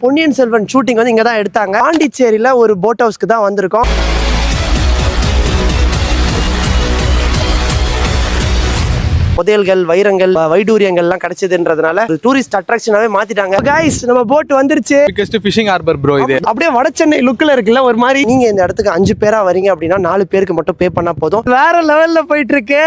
Ponniyin Selvan shooting வந்து இங்க தான் எடுத்தாங்க. பாண்டிச்சேரியில ஒரு போட் ஹவுஸ்க்கு தான் வந்திருக்கோம். புதையல்கள், வைரங்கள், வைடூரியங்கள் எல்லாம் கிடைச்சதுன்றதுனால டூரிஸ்ட் அட்ராக்ஷனாவே மாத்திட்டாங்க. கைஸ், நம்ம போட் வந்துருச்சு. Biggest fishing harbour bro. இது அப்படியே வட சென்னை லுக்ல இருக்குல்ல ஒரு மாதிரி. நீங்க இந்த இடத்துக்கு 5 பேரா வரீங்க அப்படின்னா 4 பேருக்கு மட்டும் பே பண்ணா போதும். வேற லெவல்ல போயிட்டு இருக்கு.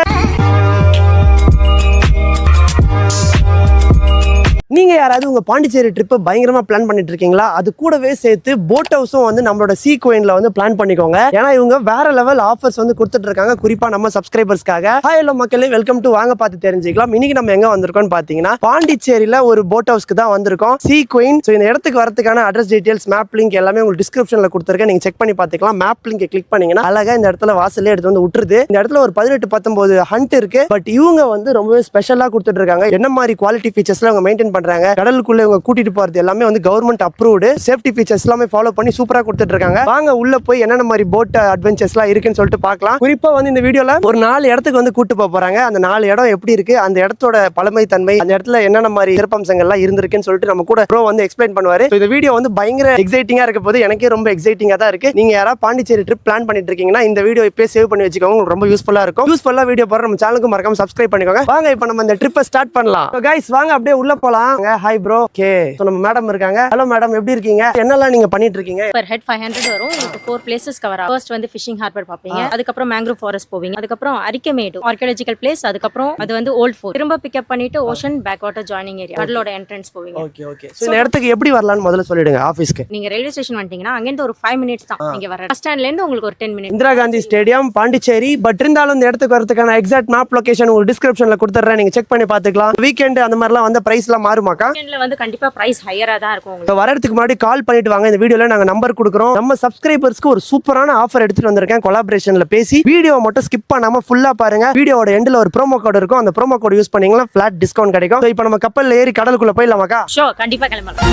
நீங்க யாராவது உங்க பாண்டிச்சேரி ட்ரிப் பயங்கரமா பிளான் பண்ணிட்டு இருக்கீங்களா? அது கூடவே சேர்த்து போட் ஹவுஸும் வந்து நம்மளோட சீ கோயின்ல வந்து பிளான் பண்ணிக்கோங்க. ஏன்னா இவங்க வேற லெவல் ஆஃபர்ஸ் வந்து கொடுத்துட்டு இருக்காங்க, குறிப்பா நம்ம சப்ஸ்கிரைபர்ஸ்க்காக. ஹாய் ஹலோ மக்களே, வெல்கம் டு வாங்க பார்த்து தெரிஞ்சுக்கலாம். இன்னைக்கு நம்ம எங்க வந்திருக்கோம்னு பாத்தீங்கன்னா பாண்டிச்சேரியில ஒரு போட் ஹவுஸ்க்கு தான் வந்திருக்கோம், சீ கோயின். ஸோ இந்த இடத்துக்கு வரதுக்கான அட்ரஸ் டீடைல்ஸ், மேப் லிங்க் எல்லாமே உங்களுக்கு டிஸ்கிரிப்ஷன்ல கொடுத்துருக்கேன், நீங்க செக் பண்ணி பாத்துக்கலாம். மேப் லிங்க் கிளிக் பண்ணீங்கன்னா அழகா இந்த இடத்துல வாசல்ல எடுத்து வந்து விட்டுருது. இந்த இடத்துல ஒரு 18-19 ஹண்ட் இருக்கு. பட் இவங்க வந்து ரொம்பவே ஸ்பெஷலா கொடுத்துட்டு இருக்காங்க. என்ன மாதிரி குவாலிட்டி ஃபீச்சர்ஸ்ல அவங்க மெயின்டைன் பண்றாங்க, கடலுக்குள்ள இவங்க கூட்டிட்டு போறது எல்லாமே வந்து கவர்மெண்ட் அப்ரூவ்டு, சேஃப்டி ஃபீச்சர்ஸ் எல்லாமே ஃபாலோ பண்ணி சூப்பரா கொடுத்துட்டு இருக்காங்க. வாங்க உள்ள போய் என்னென்ன மாதிரி போட் அட்வென்ச்சர்ஸ்லாம் இருக்குன்னு சொல்லிட்டு பார்க்கலாம். குறிப்பா வந்து இந்த வீடியோல ஒரு 4 இடத்துக்கு வந்து கூட்டு போறாங்க. அந்த 4 இடம் எப்படி இருக்கு, அந்த இடத்தோட பழமை தன்மை, அந்த இடத்துல என்னென்ன மாதிரி சிறப்பம்சங்கள்லாம் இருந்திருக்குன்னு சொல்லிட்டு நம்ம கூட ப்ரோ வந்து எக்ஸ்பிளைன் பண்ணுவாரு. இந்த வீடியோ வந்து பயங்கர எக்ஸைட்டிங்கா இருக்க போது, எனக்கே ரொம்ப எக்ஸைட்டிங்கா தான் இருக்கு. நீங்க யாராவது பாண்டிச்சேரி ட்ரிப் பிளான் பண்ணிட்டு இருக்கீங்கன்னா இந்த வீடியோ இப்பவே சேவ் பண்ணி வச்சுக்கோங்க, உங்களுக்கு ரொம்ப யூஸ்ஃபுல்லா இருக்கும். யூஸ்ஃபுல்லா வீடியோ போற நம்ம சேனலுக்கு மறக்காம சப்ஸ்கிரைப் பண்ணிக்கோங்க. வாங்க இப்போ நம்ம இந்த ட்ரிப்பை ஸ்டார்ட் பண்ணலாம். கைஸ் வாங்க அப்படியே உள்ள போலாம். Hi bro. ஓகே, சோ நம்ம மேடம் இருக்காங்க. ஹலோ மேடம், எப்படி இருக்கீங்க? என்னெல்லாம் நீங்க பண்ணிட்டு இருக்கீங்க? per head 500 வரும். உங்களுக்கு 4 places கவர் ஆகும். ஃபர்ஸ்ட் வந்து ஃபிஷிங் ஹார்பர் பாப்பீங்க, அதுக்கு அப்புறம் மேங்க்ரோவ் ஃபாரஸ்ட் போவீங்க, அதுக்கு அப்புறம் அரிக்கமேடு ஆர்க்கியாலஜிக்கல் பிளேஸ், அதுக்கு அப்புறம் அது வந்து ஓல்ட் ஃபோர்ட், திரும்ப பிக்கப் பண்ணிட்டு ocean back water joining area கடலோட என்ட்ரன்ஸ் போவீங்க. Okay okay. சோ இந்த இடத்துக்கு எப்படி வரலாம்னு முதல்ல சொல்லிடுங்க. ஆபீஸ்க்கு நீங்க ரயில்வே ஸ்டேஷன் வந்துட்டீங்கன்னா அங்க இருந்து ஒரு 5 minutes தான் நீங்க வர. பஸ் ஸ்டாண்ட்ல இருந்து உங்களுக்கு ஒரு 10 minutes. Indira Gandhi stadium Pondicherry. But இருந்தாலும் இந்த இடத்துக்கு வரதுக்கான எக்ஸாக்ட் மேப் லொகேஷன் உங்களுக்கு டிஸ்கிரிப்ஷன்ல கொடுத்துறேன், நீங்க செக் பண்ணி பாத்துக்கலாம். வீக்கெண்ட் அந்த மாதிரிலாம் வந்து பிரைஸ்லாம் மாறுமாக்கா? வீக்கெண்ட்ல வந்து கண்டிப்பா பிரைஸ் ஹையரா தான் இருக்கும் உங்களுக்கு. வரதுக்கு முன்னாடி கால் பண்ணிட்டு வாங்க. இந்த வீடியோல நாங்க நம்பர் கொடுக்குறோம். நம்ம சப்ஸ்கிரைபர்ஸ்க்கு ஒரு சூப்பரான ஆஃபர் எடுத்துட்டு வந்திருக்கேன், கொலாபரேஷன்ல பேசி. வீடியோ மட்டும் ஸ்கிப் பண்ணாம ஃபுல்லா பாருங்க. வீடியோட எண்ட்ல ஒரு ப்ரோமோ கோட் இருக்கும், அந்த ப்ரோமோ கோட் யூஸ் பண்ணீங்கன்னா ஃபிளாட் டிஸ்கவுண்ட் கிடைக்கும். இப்போ நம்ம கப்பல்ல ஏறி கடலுக்குள்ள போயிடலாமாக்கா? ஷோ, கண்டிப்பா கிளம்பலாம்.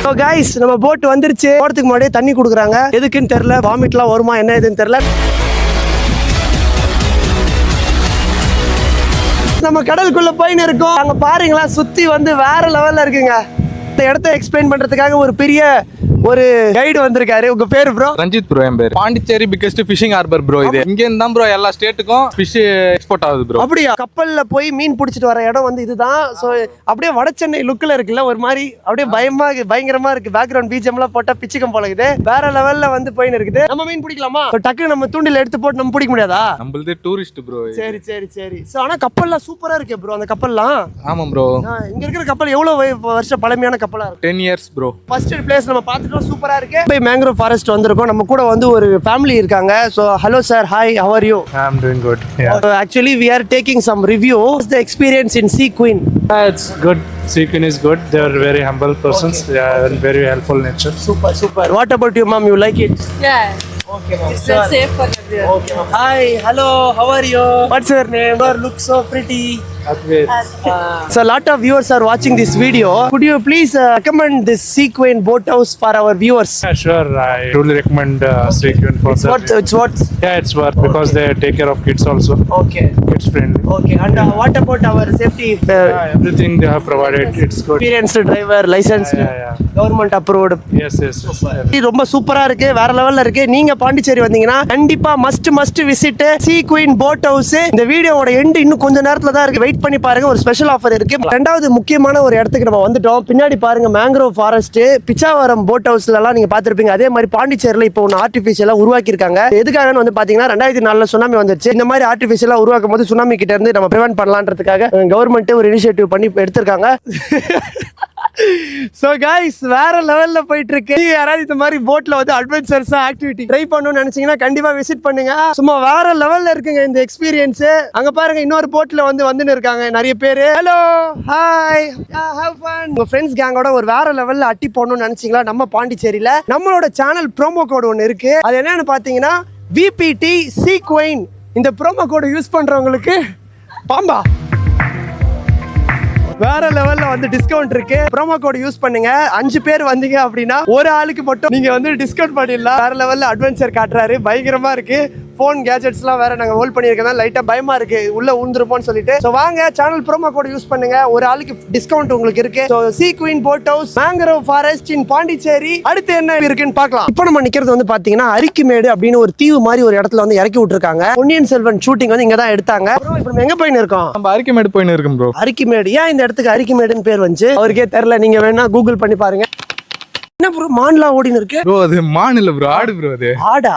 So guys, நம்ம போட் வந்துருச்சு. போறதுக்கு முன்னாடி தண்ணி குடுக்குறாங்க, எதுக்குன்னு தெரியல. வாமிட்லாம் வருமா என்ன ஏதுன்னு தெரியல. நம்ம கடலுக்குள்ள போயின்னு இருக்கோம். அங்க பாருங்களா, சுத்தி வந்து வேற லெவல்ல இருக்குங்க. இந்த இடத்தை எக்ஸ்பிளைன் பண்றதுக்காக ஒரு பெரிய ஒரு கைடு வந்திருக்காரு. உங்க பேரு ப்ரோ? ரஞ்சித் ப்ரோ. என் பேர். Pondicherry biggest fishing harbour bro. இது இங்க இருந்து தான் ப்ரோ எல்லா ஸ்டேட்டுக்கும் ஃபிஷ் எக்ஸ்போர்ட் ஆகுது ப்ரோ. அப்படியா? கப்பல்ல போய் மீன் பிடிச்சிட்டு வர இடம் வந்து இதுதான். சோ அப்படியே வட சென்னை லுக்ல இருக்குல்ல ஒரு மாதிரி. அப்படியே பயங்கரமா இருக்கு. பேக்ரவுண்ட் பிஜிஎம் எல்லாம் போட்டா பிச்சுக்கம் போல இருக்குது. வேற லெவல்ல வந்து போயின்னு இருக்குது. நம்ம மீன் பிடிக்கலாமா? டக்கு நம்ம தூண்டில எடுத்து போட்டு நம்ம பிடிக்க முடியாதா? நம்மளது டூரிஸ்ட் ப்ரோ. சரி சரி சரி. சோ ஆனா கப்பல்லாம் சூப்பரா இருக்கு ப்ரோ. அந்த கப்பல்லாம். ஆமா ப்ரோ. இங்க இருக்கிற கப்பல் எவ்வளவு வருஷம் பழமையான கப்பலா இருக்கு? 10 years ப்ரோ. ஃபர்ஸ்ட் பிளேஸ் நம்ம பார்த்துட்டோம், சூப்பரா இருக்கு. போய் மேங்க்ரோவ் ஃபாரஸ்ட் வந்திருக்கோம். நம்ம கூட வந்து ஒரு ஃபேமிலி இருக்காங்க. So hello sir, hi, how are you? I'm doing good. Yeah. Actually we are taking some review. What's the experience in Sea Queen? It's good. Sea Queen is good. They are very humble persons. Okay. They are very helpful nature. Super super. What about you, mom? You like it? Yeah, Okay, mom. it's safe for everyone. Okay, mom. Hi, hello, how are you? What's your name? You look so pretty. So a lot of viewers are watching this video. Could you please recommend this Sea Queen boat house for our viewers? Yeah, sure. I truly recommend Sea Queen for that. It's what? Yeah, it's worth because they take care of kids also. Okay. Kids friendly. Okay. And what about our safety? Yeah, everything they have provided. It's good. Experienced driver, licensed, Yeah. government approved. Yes. ரொம்ப சூப்பரா இருக்கு, வேற லெவல்ல இருக்கு. நீங்க பாண்டிச்சேரி வந்தீங்கன்னா கண்டிப்பா must visit Sea Queen boat house. இந்த வீடியோவோட எண்ட் இன்னும் கொஞ்ச நேரத்துல தான் இருக்கு, வெயிட் பண்ணி பாருங்க. ஒரு ஸ்பெஷல் ஆஃபர் இருக்கு. ரெண்டாவது முக்கியமான ஒரு இடத்துக்கு நம்ம வந்துட்டோம். பின்னாடி பாருங்க மேங்க்ரோவ் ஃபாரஸ்ட். பிச்சாவரம் போட் ஹவுஸ்ல எல்லாம் நீங்க பாத்திருப்பீங்க. அதே மாதிரி பாண்டிச்சேரியில இப்போ ஒன்னு ஆர்டிபிஷியலா உருவாக்கி இருக்காங்க. எதுக்காகன்னு வந்து பாத்தீங்கன்னா 2004 சுனாமி வந்துருச்சு. இந்த மாதிரி ஆர்டிபிஷியலா உருவாக்கும் போது சுனாமி கிட்ட இருந்து நம்ம பிரிவென்ட் பண்ணலான்றதுக்காக கவர்மெண்ட் ஒரு இனிஷியேட்டிவ் பண்ணி எடுத்திருக்காங்க. சோ கைஸ், வேற லெவல்ல போயிட்டு இருக்கு. நீங்க யாராவது இந்த மாதிரி போட்ல வந்து அட்வென்ச்சர்ஸ் ஆக்டிவிட்டி ட்ரை பண்ணணும்னு நினைச்சீங்கன்னா கண்டிப்பா விசிட் பண்ணுங்க. சும்மா வேற லெவல்ல இருக்குங்க இந்த எக்ஸ்பீரியன்ஸ். அங்க பாருங்க இன்னொரு போட்ல வந்து இருக்காங்க நிறைய பேரு. Hello, hi, have fun. உங்க ஃப்ரெண்ட்ஸ் கேங்கோட ஒரு வேற லெவல்ல அட்டி போடணும்னு நினைச்சீங்களா? நம்ம பாண்டிச்சேரியில நம்மளோட சேனல் ப்ரோமோ கோட் ஒன்னு இருக்கு. அது என்னன்னு பாத்தீங்கன்னா VPT Sea Queen. இந்த ப்ரோமோ கோட் யூஸ் பண்றவங்களுக்கு பாம்பா வேற லெவல்ல வந்து டிஸ்கவுண்ட் இருக்கு. ப்ரோமோ கோட் யூஸ் பண்ணுங்க. 5 பேர் வந்தீங்க அப்படின்னா ஒரு ஆளுக்கு மட்டும் நீங்க வந்து டிஸ்கவுண்ட் பண்ணிடலாம். வேற லெவல்ல அட்வென்ச்சர் காட்டுறாரு, பயங்கரமா இருக்கு. ஃபோன் கேஜெட்ஸ்லாம் வேற நாங்க ஹோல்ட் பண்ணியிருக்கோம், லைட்டா பயமா இருக்கு உள்ள ஊந்துருப்போம்னு சொல்லிட்டு. ஸோ வாங்க சேனல் ப்ரோமோ கோட் யூஸ் பண்ணுங்க, ஒரு ஆளுக்கு டிஸ்கவுண்ட் உங்களுக்கு இருக்கு. So sea queen boat house mangrove forest in Pondicherry. அடுத்து என்ன இருக்குன்னு பார்க்கலாம். இப்போ நம்ம நிக்கிறது வந்து பாத்தீங்கன்னா அரிக்குமேடு அப்படின்னு ஒரு தீவு மாதிரி ஒரு இடத்துல வந்து இறக்கி விட்டுருக்காங்க. பொன்னியின் செல்வன் ஷூட்டிங் வந்து இங்க தான் எடுத்தாங்க. இப்போ நம்ம எங்க போயின்னு இருக்கோம்? நம்ம அரிக்கமேடு போயின்னு இருக்கோம் ப்ரோ. அரிக்குமேடு. ஏன் இந்த இடத்துக்கு அரிக்குமேடுன்னு பேர் வந்துச்சு அவருக்கே தெரியல. நீங்க வேணா கூகுள் பண்ணி பாருங்க. என்ன ப்ரோ மான்லாம் ஓடின்னு இருக்கு? ப்ரோ அது மான் இல்ல ப்ரோ, ஆடு ப்ரோ. அது ஆடா?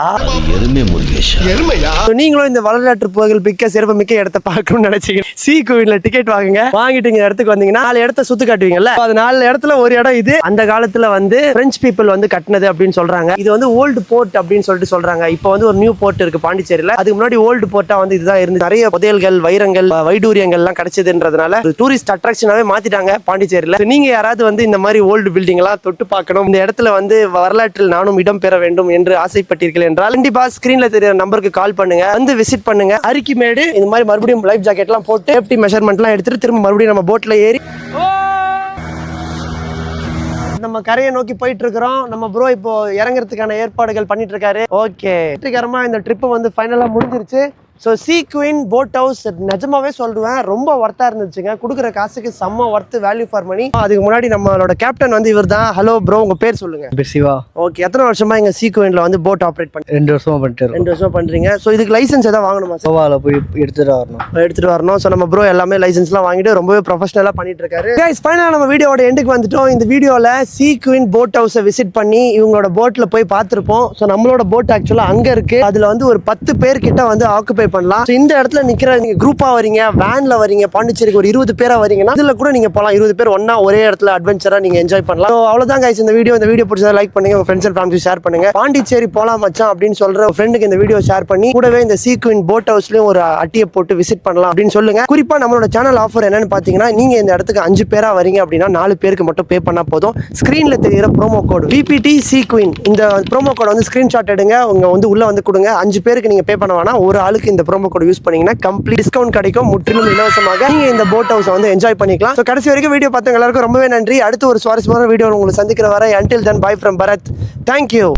எருமையா? நீங்களும் இந்த வரலாற்று புகழ் மிக்க சிறப்பு மிக்க இடத்தை பார்க்கணும்னு நினைச்சீங்க, சீ குயின்ல டிக்கெட் வாங்குங்க. வாங்கிட்டு இங்க இடத்துக்கு வந்தீங்கன்னா 4 இடத்த சுத்து காட்டுவீங்கல்ல, அது 4 இடத்துல ஒரு இடம் இது. அந்த காலத்துல வந்து பிரெஞ்சு பீப்புள் வந்து கட்டினது அப்படின்னு சொல்றாங்க. இது வந்து ஓல்டு போர்ட் அப்படின்னு சொல்லிட்டு சொல்றாங்க. இப்போ வந்து ஒரு நியூ போர்ட் இருக்கு பாண்டிச்சேரியில. அதுக்கு முன்னாடி ஓல்டு போர்ட்டா வந்து இதுதான் இருந்து நிறைய புதையல்கள், வைரங்கள், வைடூரியங்கள் எல்லாம் கிடைச்சதுன்றதுனால டூரிஸ்ட் அட்ராக்ஷனாவே மாத்திட்டாங்க பாண்டிச்சேரியில. நீங்க யாராவது வந்து இந்த மாதிரி ஓல்டு பில்டிங் எல்லாம் தொட்டு பார்க்கணும், இந்த இடத்துல வந்து வரலாற்றில் நானும் இடம் பெற வேண்டும் என்று ஆசைப்பட்டீர்கள் என்றால் கண்டிப்பா ஸ்கிரீன்ல தெரியற நம்பருக்கு கால் பண்ணுங்க, வந்து விசிட் பண்ணுங்க. அரிக்குமேடு இந்த மாதிரி மறுபடியும் லைஃப் ஜாக்கெட் எல்லாம் போட்டு சேஃப்டி மெஷர்மெண்ட் எல்லாம் எடுத்துட்டு திரும்ப மறுபடியும் நம்ம போட்ல ஏறி நம்ம கரையை நோக்கி போயிட்டு இருக்கிறோம். நம்ம ப்ரோ இப்போ இறங்குறதுக்கான ஏற்பாடுகள் பண்ணிட்டு இருக்காரு. ஓகே, வெற்றிகரமா இந்த ட்ரிப் வந்து ஃபைனலா முடிஞ்சிருச்சு. So sea queen boat house நிஜமாவே சொல்லுவேன், ரொம்ப ஒர்த்தா இருந்துச்சுங்க. கொடுக்குற காசுக்கு செம்ம ஒர்த்து, வேல்யூ ஃபார் மணி. அதுக்கு முன்னாடி நம்மளோட கேப்டன் வந்து இவர் தான். ஹலோ ப்ரோ, உங்க பேர் சொல்லுங்க. சிவா. ஓகே, எத்தனை வருஷமா இங்க சீ குயின்ல வந்து போட் ஆப்ரேட் பண்ணி? 2 வருஷமா பண்ணிட்டு 2 வருஷமா பண்றீங்க. ஸோ இதுக்கு லைசன்ஸ் ஏதாவது வாங்கணுமா? கோவால போய் எடுத்துட்டு வரணும். ஸோ நம்ம ப்ரோ எல்லாமே லைசன்ஸ்லாம் வாங்கிட்டு ரொம்பவே ப்ரொஃபஷனலா பண்ணிட்டு இருக்காரு. கைஸ், ஃபைனலா நம்ம வீடியோட எண்டுக்கு வந்துட்டோம். இந்த வீடியோல சீ குயின் போட் ஹவுஸை விசிட் பண்ணி இவங்களோட போட்ல போய் பார்த்துருப்போம். ஸோ நம்மளோட போட் ஆக்சுவலா அங்க இருக்கு. அதுல வந்து ஒரு 10 பேர் கிட்ட வந்து ஆக்குபை பண்ணலாம். இந்த இடத்துல நிக்கிற நீங்க குரூப்பா வரீங்க, வேன்ல வரீங்க, பாண்டிச்சேரிக்கு ஒரு 20 பேரா வரீங்கன்னா இதுல கூட நீங்க போலாம். 20 பேர் ஒண்ணா ஒரே இடத்துல அட்வென்ச்சரா நீங்க என்ஜாய் பண்ணலாம். அவ்வளவுதான் கைஸ் இந்த வீடியோ பிடிச்சதா லைக் பண்ணுங்க, உங்க ஃப்ரெண்ட்ஸ் அண்ட் ஃபேமிலி ஷேர் பண்ணுங்க. பாண்டிச்சேரி போலாம் மச்சான் அப்படின்னு சொல்ற ஃப்ரெண்டுக்கு இந்த வீடியோ ஷேர் பண்ணி கூடவே இந்த சீ குயின் போட் ஹவுஸ்லயும் ஒரு அட்டியை போட்டு விசிட் பண்ணலாம் அப்படின்னு சொல்லுங்க. குறிப்பா நம்மளோட சேனல் ஆஃபர் என்னன்னு பாத்தீங்கன்னா, நீங்க இந்த இடத்துக்கு 5 பேரா வரீங்க அப்படின்னா 4 பேருக்கு மட்டும் பே பண்ணா போதும். ஸ்கிரீன்ல தெரியுற ப்ரோமோ கோட் VPT சீ குயின், இந்த ப்ரோமோ கோட் வந்து ஸ்கிரீன்ஷாட் எடுங்க, உங்க வந்து உள்ள வந்து கொடுங்க. 5 பேருக்கு நீங்க பே பண்ண வேணாம், ஒரு ஆளுக்கு இந்த ப்ரோமோ கோட் யூஸ் பண்ணீங்கன்னா கம்ப்ளீட் டிஸ்கவுண்ட் கிடைக்கும். முற்றிலும் இலவசமாக நீங்க இந்த போட் ஹவுஸ் வந்து என்ஜாய் பண்ணிக்கலாம். சோ கடைசி வரைக்கும் வீடியோ பார்த்தவங்க எல்லாருக்கும் ரொம்பவே நன்றி. அடுத்து ஒரு சுவாரஸ்யமான வீடியோ உங்களை சந்திக்கிற வரை until then bye from Bharat. Thank you.